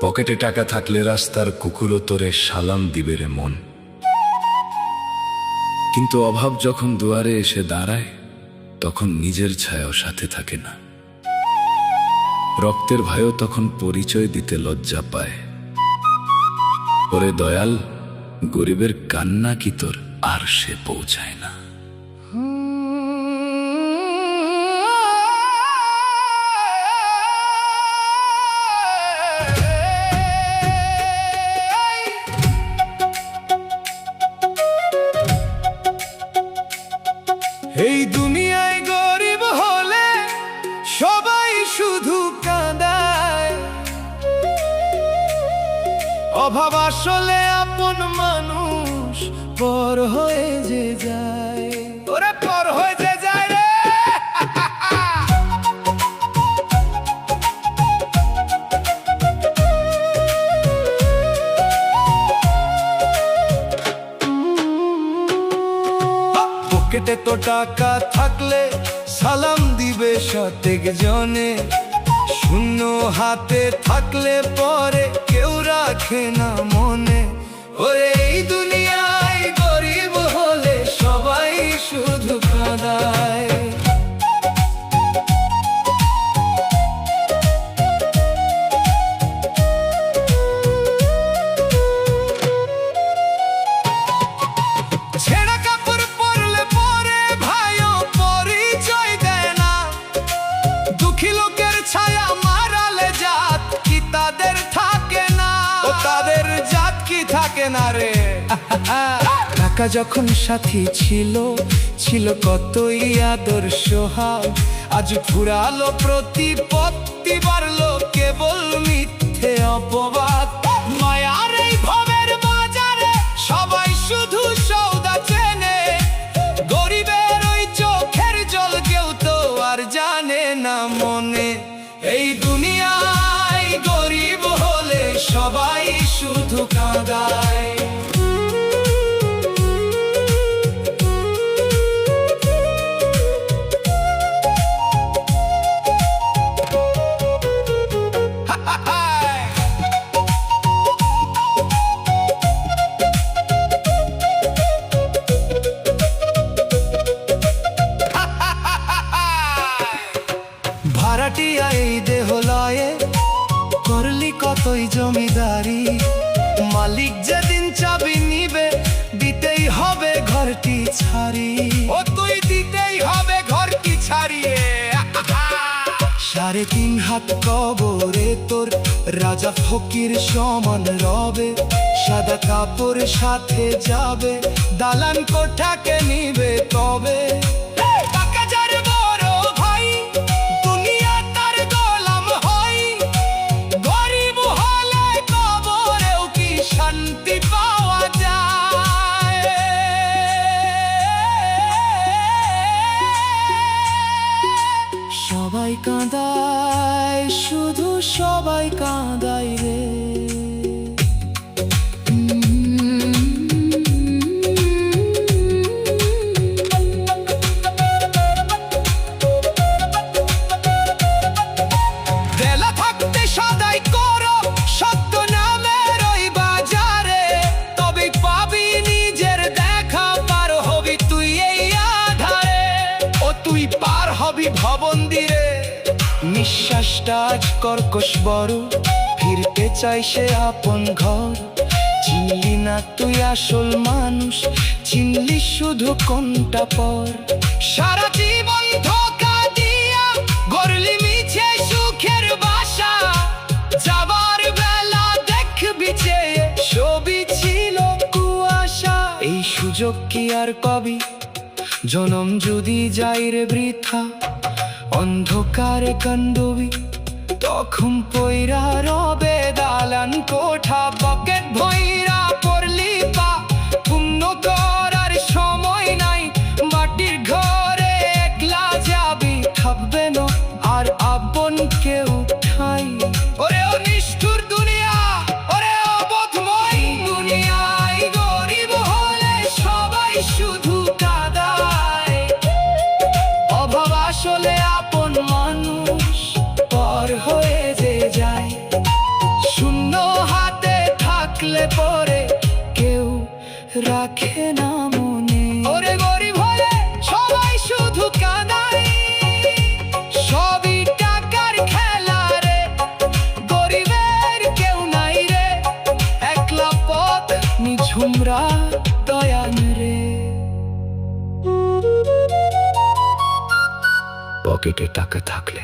পকেটে টাকা থাকলে রাস্তার কুকুরও তোরে সালাম দিবে রে মন। কিন্তু অভাব যখন দুয়ারে এসে দাঁড়ায়, তখন নিজের ছায়াও সাথে থাকে না। রক্তের ভাইও তখন পরিচয় দিতে লজ্জা পায়। ওরে দয়াল, গরিবের কান্না কি তোর আর সে পৌঁছায় না। এই দুনিয়ায় গরিব হলে সবাই শুধু কাঁদায়, অভাব আসলে আপন মানুষ পর হয়ে যে যায়, ওরা পর হয়ে যে যায় রে। পকেটে তো টাকা থাকলে সালাম দিবে শতেক জনে, শূন্য হাতে থাকলে পরে কেউ রাখে না মনে। ওরে এই দুনিয়ায় গরিব হলে সবাই শুধু কাঁদায়। ছেঁড়া কাপড় পরলে পরে ভাইও পরিচয় দেয় না, দুঃখী লোকের ছায়া মারালে জাত কি তাদের থাকে না, ও তাদের জাত কি থাকে না রে। টাকা যখন সাথী ছিল, ছিল কতই আদর সোহাগ, আজ ফুরালো প্রতিপত্তি, বাড়লো কেবল মিথ্যে অপবাদ। মায়ার এই ভবের বাজারে সবাই শুধু সওদা চেনে, গরিবের ওই চোখের জল কেউ তো আর জানে না মনে। এই দুনিয়ায় গরিব হলে সবাই শুধু কাঁদায়। ভাড়াটিয়া এই দেহলয়ে করলি কতই জমিদারি, মালিক যেদিন চাবি নিবে দিতেই হবে ঘরটি ছাড়ি, ও তুই দিতেই হবে ঘরটি ছাড়িয়ে। 3.5 হাত কবরে তোর রাজা ফকির সমান রবে, সাদা কাপড় সাথে যাবে, দালান কোঠাকে নিবে তবে। শান্তি পাওয়া যায়, সবাই কাঁদায়, শুধু সবাই কাঁদায় রে। বেলা থাকতে সদাই করো সত্য নামের ওই বাজারে, তবে পাবি নিজের দেখা, পার হবি তুই এই আধারে, ও তুই পার হবি ভবন্দিরে। নিঃশ্বাসটা আজ কর্কশ বড়, ফিরতে চাই সে আপন ঘর। চিনলি না তুই আসল মানুষ, চিনলি শুধু কোনটা পর। সারা জীবন ধোঁকা দিয়া গড়লি মিছে সুখের বাসা, যাবার বেলা দেখবি চেয়ে সবই ছিল কুয়াশা। এই সুযোগ কি আর কবি, জনম যদি যাই রে বৃথা, অন্ধকারে কান্দবি তখন পয়রা রবে দালান কোঠা। পকেট ভইরা পড়লি পা, পুণ্য করার সময় নাই, মাটির ঘরে একলা যাবি, থাকবে না আর আপন কেউ ঠাই। ওরে ও নিষ্ঠুর দুনিয়া, ওরে অবোধময় দুনিয়ায় গরিব হলে সবাই শুধু কাঁদায়, অভাব আসলে আপন মানুষ পর হয়ে যে যায়, শূন্য রাখে না মনে। ওরে গরিব হলে সবাই শুধু কাঁদায়, সবই টাকার খেলা রে, গরিবের কেউ নাই রে, একলা পথ নিঝুমরা দয়ান রে। পকেটে টাকা থাকলে